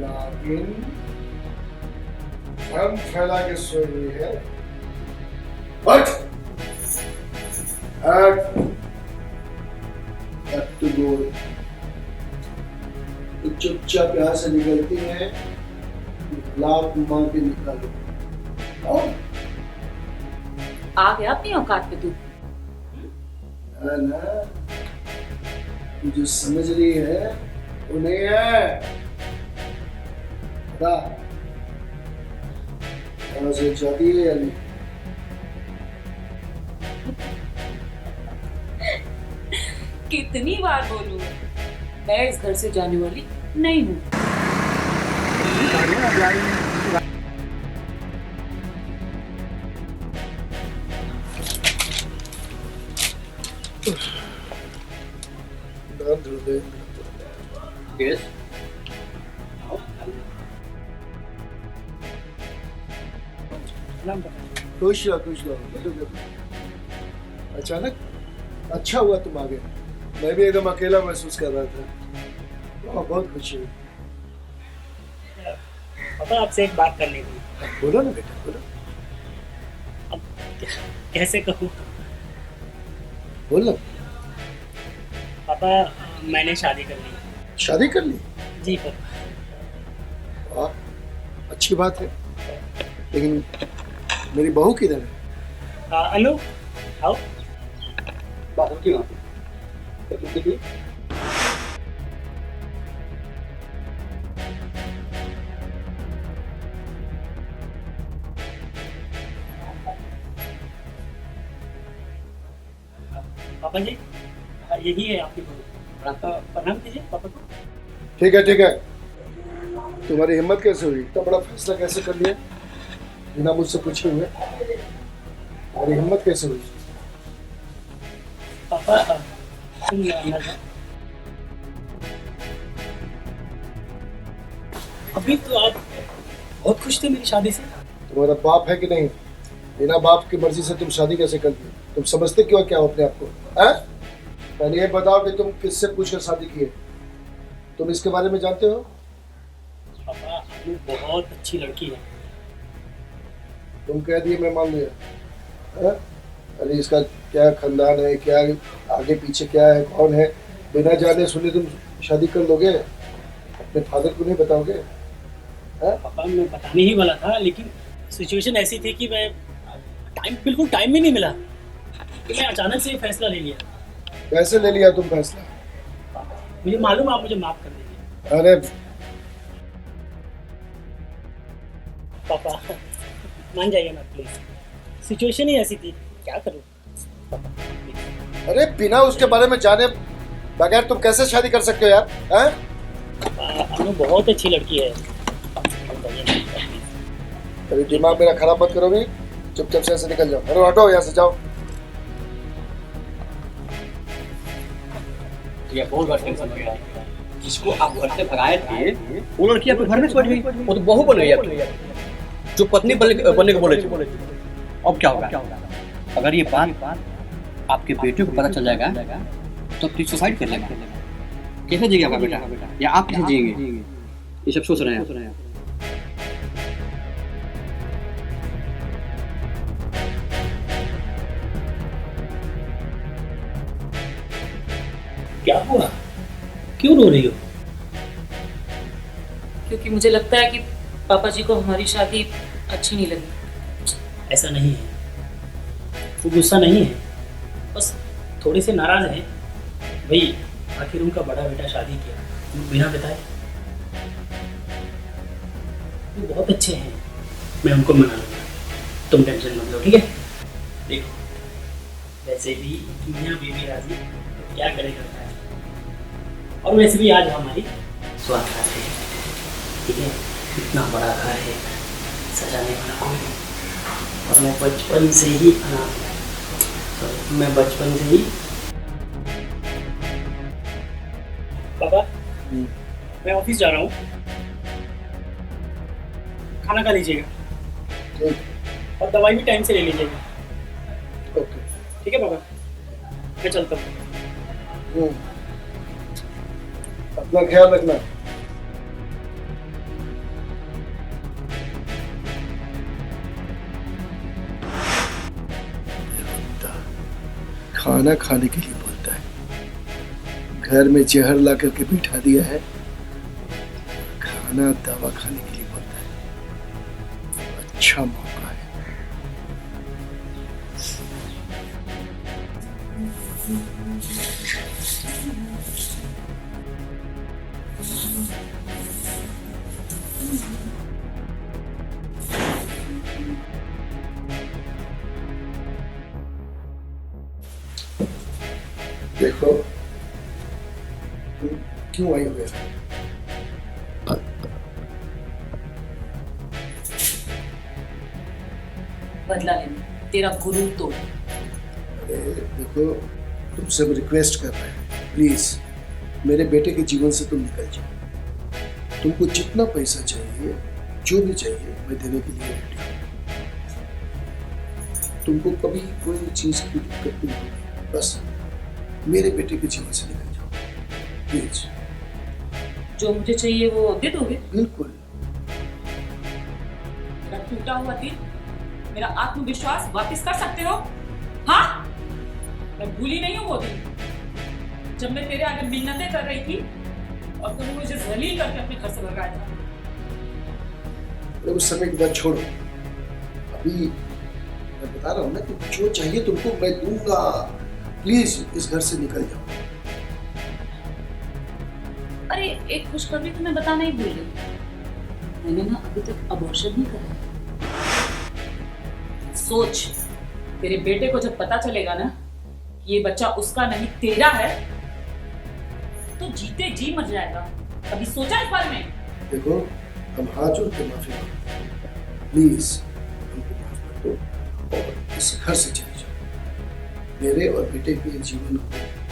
नागिन हम फैला के सो रही है। हट हट हट तू बोल। तू चुपचाप यहाँ से निकलती है, लात मार के निकालो। और आ गया अपनी औकात पे तू। है ना, तू जो समझ रही है वो नहीं है। बता यहाँ से जाती है या नहीं? कितनी बार बोलूं, मैं इस घर से जाने वाली नहीं हूँ। Yes. खुश रहो खुश रहो, बैठो बैठो। अचानक अच्छा हुआ तुम आ गए, मैं भी एकदम अकेला महसूस कर रहा था। बहुत खुशी हुई। पापा आपसे एक बात करनी थी। बोलो ना बेटा बोलो। अब कैसे कहूँ बोलो। पापा, मैंने शादी कर ली। शादी कर ली? जी पापा। वाह, अच्छी बात है, लेकिन मेरी बहू किधर है? अनु आओ। बाहर की वहाँ पे पापा जी, यही है आपकी बहू। प्रणाम कीजिए पापा को। ठीक है ठीक है। तुम्हारी हिम्मत कैसे हुई, इतना बड़ा फैसला कैसे कर लिया बिना मुझसे पूछे हुए? तुम्हारी हिम्मत कैसे हुई? पापा तुम अंदर जाओ। अभी तो आप बहुत खुश थे मेरी शादी से। तुम्हारा बाप है कि नहीं? बिना बाप की मर्जी से तुम शादी कैसे कर दी? तुम समझते क्यों क्या हो अपने आप को? हैं? पहले ये बताओ कि तुम किससे पूछकर शादी की है? तुम इसके बारे में जानते हो? पापा अनु बहुत अच्छी लड़की है। तुम कह दिए मैं मान लिया। हैं? अरे इसका क्या खानदान है, क्या आगे पीछे क्या है, कौन है, बिना जाने सुने तुम शादी कर लोगे? अपने फादर को नहीं बताओगे? हैं? पापा मैं बताने ही वाला था, लेकिन सिचुएशन ऐसी थी कि मैं बिल्कुल टाइम ही नहीं मिला, तो मैं अचानक से ये फैसला ले लिया। कैसे ले लिया तुम फैसला? मुझे मालूम है, आप मुझे माफ कर दीजिए। अरे पापा मान जाइए ना प्लीज, सिचुएशन ही ऐसी थी, क्या करूं पापा। अरे बिना उसके बारे में जाने बगैर तुम कैसे शादी कर सकते हो यार? हैं? अनु बहुत अच्छी लड़की है। अरे दिमाग मेरा खराब मत करो भी, चुपचाप से ऐसे निकल जाओ। अरे हटो यहाँ से, जाओ। ये बहुत बड़ा टेंशन हो गया। जिसको आप घर से भगाए थे वो लड़की आपके घर में बैठ गई, वो तो बहू बन गई आपकी, जो पत्नी बनने को बोले थे। अब क्या होगा? अगर ये बात आपके बेटे को पता चल जाएगा तो आप सुसाइड कर लेगा। कैसे जिएगा आपका बेटा, या आप कैसे जिएंगे? ये सब सोच रहे हैं। क्या हुआ, क्यों रो रही हो? क्योंकि मुझे लगता है कि पापा जी को हमारी शादी अच्छी नहीं लगी। ऐसा नहीं है, वो गुस्सा नहीं है, बस थोड़े से नाराज हैं। भाई आखिर उनका बड़ा बेटा शादी किया वो बिना बताए। वो बहुत अच्छे हैं, मैं उनको मना लूँगा, तुम टेंशन मत लो, ठीक है? देखो वैसे भी मियाँ बीवी राजी तो क्या करे करता है, और वैसे भी आज हमारी स्वागत है, ठीक है? इतना बड़ा घर है, सजाने वाला कोई नहीं, और मैं बचपन से ही पापा मैं ऑफिस जा रहा हूँ, खाना खा लीजिएगा और दवाई भी टाइम से ले लीजिएगा। ओके ठीक है पापा, मैं चलता हूँ। अपना ख्याल रखना। खाना खाने के लिए बोलता है। घर में जहर ला करके बिठा दिया है, खाना दवा खाने के लिए बोलता है। अच्छा मौका है। देखो तुम क्यों आई हो गया? बदला लेने, तेरा गुरु तोड़। अरे देखो, तुमसे हम रिक्वेस्ट कर रहे हैं, प्लीज मेरे बेटे के जीवन से तुम निकल जाओ। तुमको जितना पैसा चाहिए, जो भी चाहिए, मैं देने के लिए रेडी हूँ। तुमको कभी कोई चीज की दिक्कत नहीं होगी, बस मेरे बेटे के जीवन से निकल जाओ प्लीज। जो मुझे चाहिए वो दे दोगे? बिल्कुल। मेरा टूटा हुआ दिल, मेरा आत्मविश्वास वापस कर सकते हो? हाँ, मैं भूली नहीं हूँ वो दिन जब मैं तेरे आगे मिन्नतें कर रही थी और तुमने मुझे जलील करके अपने घर से भगाया था। अरे उस समय की बात छोड़ो, अभी मैं बता रहा हूँ ना कि जो चाहिए तुमको मैं दूंगा। प्लीज इस घर से निकल जाओ। अरे एक खुशखबरी तुम्हें बताना ही भूल गई, मैंने ना अभी तक अबॉर्शन नहीं करा। सोच, तेरे बेटे को जब पता चलेगा ना कि ये बच्चा उसका नहीं तेरा है, तो जीते जी मर जाएगा। कभी सोचा इस बारे में? देखो, हम हाथ जोड़ के माफी मांगते हैं, प्लीज हमको माफ कर दो और इस घर से चले जाओ। मेरे और बेटे के जीवन को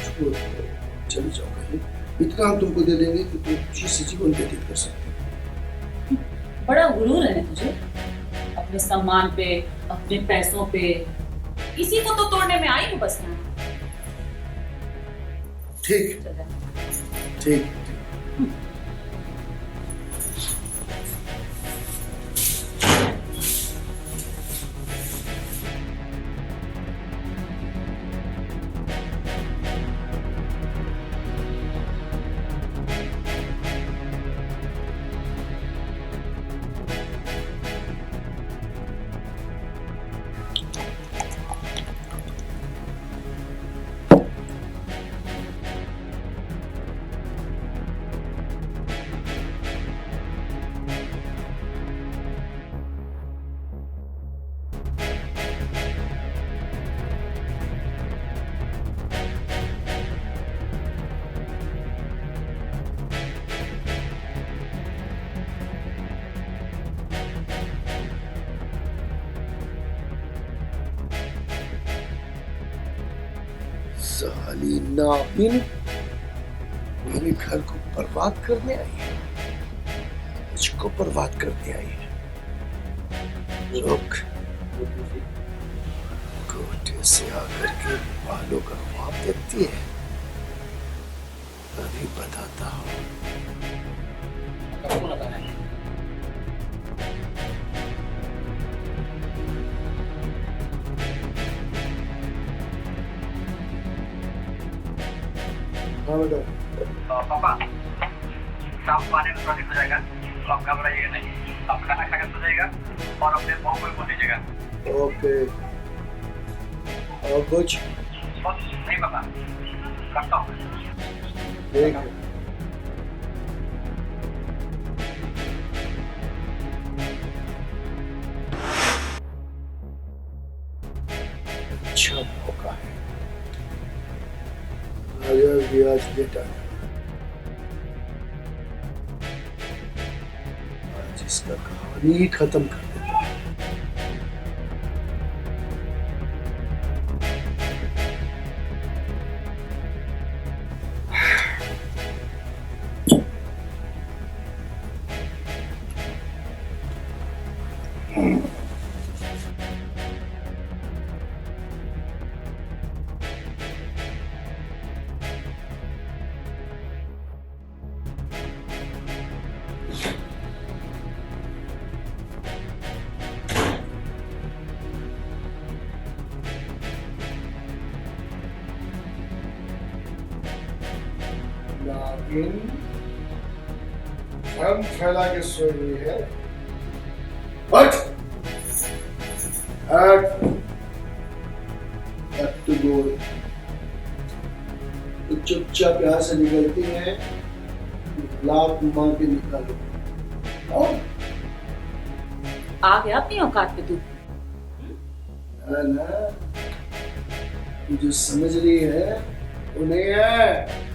छोड़ दो, चले जाओ कहीं। इतना हम तुमको दे देंगे कि तुम खुशी से जीवन व्यतीत कर सकते हो। बड़ा गुरूर है तुझे, अपने सम्मान पे, अपने पैसों पे। इसी को तो तोड़ने में आई हूँ बस मैं। ठीक चल जा। ठीक। साली नागिन मेरे घर को बर्बाद करने आई है, मुझको बर्बाद करने आई है। रुक, कोटे से आकर के बालों का ख्वाब देखती है, अभी बताता हूँ। हाँ बेटा। पापा, शाम को आने में थोड़ा लेट हो जाएगा, तो आप घबराइएगा नहीं। आप खाना खाकर सो जाइएगा और अपने बहू को बोल दीजिएगा। ओके। और कुछ? बस नहीं पापा, करता हूँ। ठीक है। अच्छा मौका है, आज बेटा आज इसका कहानी खत्म कर देता है। लेकिन हम फैला के सोई हुई है। हट हट हट तू बोल। तो चुपचाप यहाँ से निकलती है, लात मार के निकालो। और आ गया अपनी औकात पे तू। ना ना, तू जो समझ रही है वो नहीं है।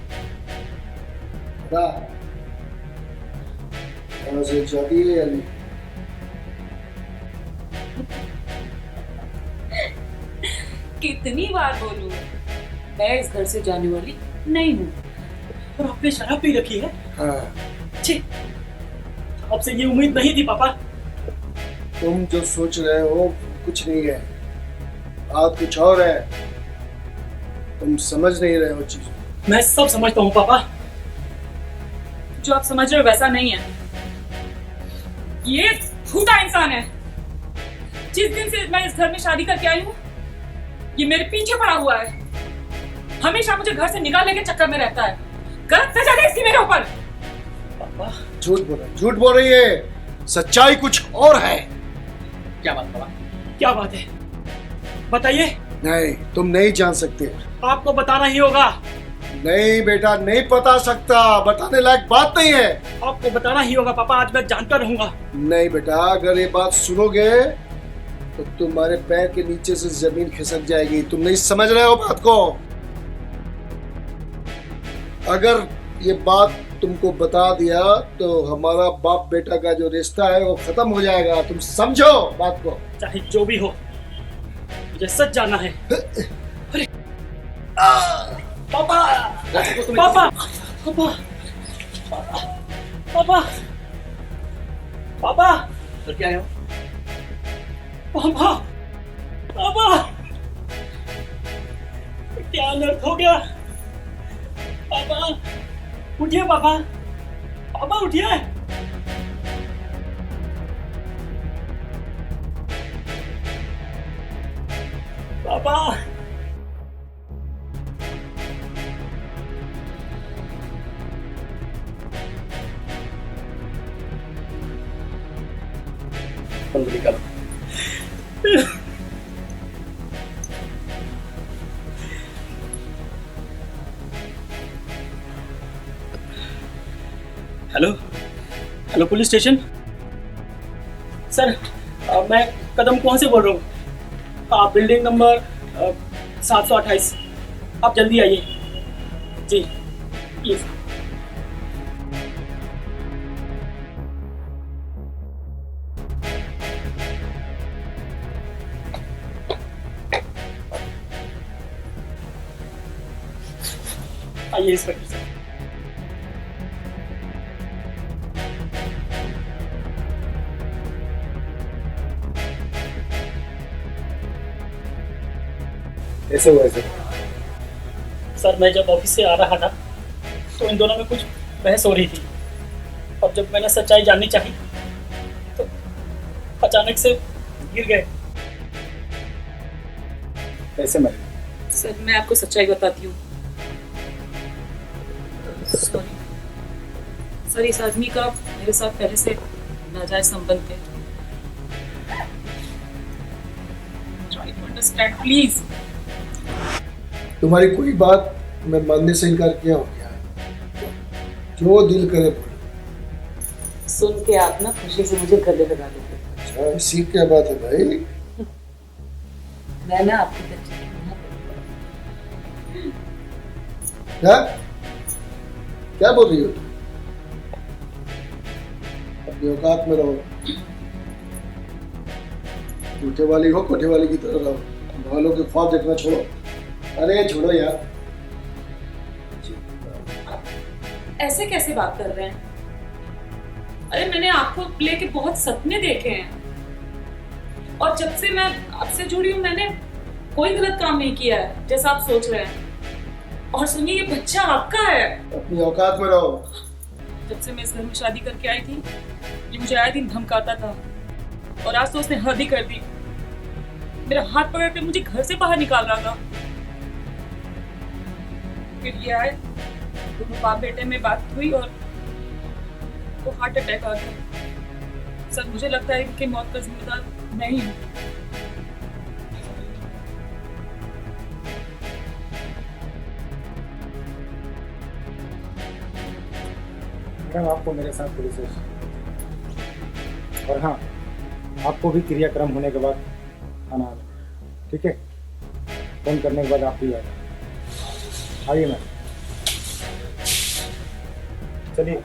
बता, यहाँ से जाती है या नहीं? कितनी बार बोलूं, मैं इस घर से जाने वाली नहीं हूँ। और आपने शराब पी रखी है? हाँ, छी, आपसे ये उम्मीद नहीं थी पापा। तुम जो सोच रहे हो कुछ नहीं है, बात कुछ और है। तुम समझ नहीं रहे हो चीज। मैं सब समझता हूँ पापा। जो आप समझ रहे हो वैसा नहीं है। ये झूठा इंसान है। जिस दिन से मैं इस घर में शादी करके आई हूँ, ये मेरे पीछे पड़ा हुआ है। हमेशा मुझे घर से निकालने के चक्कर में रहता है। गलत सजा है इसकी मेरे ऊपर। पापा झूठ बोल रही है। सच्चाई कुछ और है। क्या बात पापा? क्या बात है, बताइए। नहीं, तुम नहीं जान सकते। आपको बताना ही होगा। नहीं बेटा, नहीं बता सकता। बताने लायक बात नहीं है। आपको बताना ही होगा पापा, आज मैं जानता रहूंगा। नहीं बेटा, अगर ये बात सुनोगे तो तुम्हारे पैर के नीचे से जमीन खिसक जाएगी। तुम नहीं समझ रहे हो बात को। अगर ये बात तुमको बता दिया तो हमारा बाप बेटा का जो रिश्ता है वो खत्म हो जाएगा। तुम समझो बात को। चाहे जो भी हो, मुझे सच जानना है। अरे पापा पापा पापा पापा पापा तो क्या है? पापा पापा, क्या अनर्थ हो गया? पापा उठिए, पापा पापा उठिए। पापा निकल। Hello hello, police station. Sir मैं कदम कौन से बोल रहा हूँ? Building number 728। आप जल्दी आइए जी, प्लीज। आइए इंस्पेक्टर साहब। कैसे हुआ ऐसे? सर मैं जब ऑफिस से आ रहा था तो इन दोनों में कुछ बहस हो रही थी, और जब मैंने सच्चाई जाननी चाहिए तो अचानक से गिर गए। कैसे मरे? सर मैं आपको सच्चाई बताती हूँ। सॉरी सर, इस आदमी का मेरे साथ पहले से नाजायज संबंध थे। Try to understand please. तुम्हारी कोई बात मैं मानने से इनकार किया हो क्या? जो दिल करे बोलो। सुन के आप ना खुशी से मुझे गले लगा लोगे। अच्छा, ऐसी क्या बात है भाई? मैं ना आपके बच्चे की मां हूं। क्या क्या बोल रही हो तुम? अपनी औकात में रहो। कोठे वाली हो, कोठे वाली की तरह रहो। वालों के ख्वाब देखना छोड़ो। अरे छोड़ो यार। ऐसे कैसे बात कर रहे हैं? अरे मैंने आपको लेके बहुत सपने देखे हैं, और जब से मैं आपसे जुड़ी हूँ मैंने कोई गलत काम नहीं किया है जैसा आप सोच रहे हैं। और सुनिए, ये बच्चा आपका है। अपनी औकात में रहो। जब से मैं इस घर में शादी करके आई थी, ये मुझे आए दिन धमकाता था, और आज तो उसने हद ही कर दी। मेरा हाथ पकड़ के मुझे घर से बाहर निकाल रहा था। फिर ये आए दोनों बाप बेटे में बात हुई और वो हार्ट अटैक आ गया। सर मुझे लगता है कि मौत का जिम्मेदार मैं ही हूँ। मैडम आपको मेरे साथ पुलिस स्टेशन, और हाँ आपको भी क्रियाक्रम होने के बाद आना है, ठीक है? फोन करने के बाद आप भी आइए मैम, चलिए।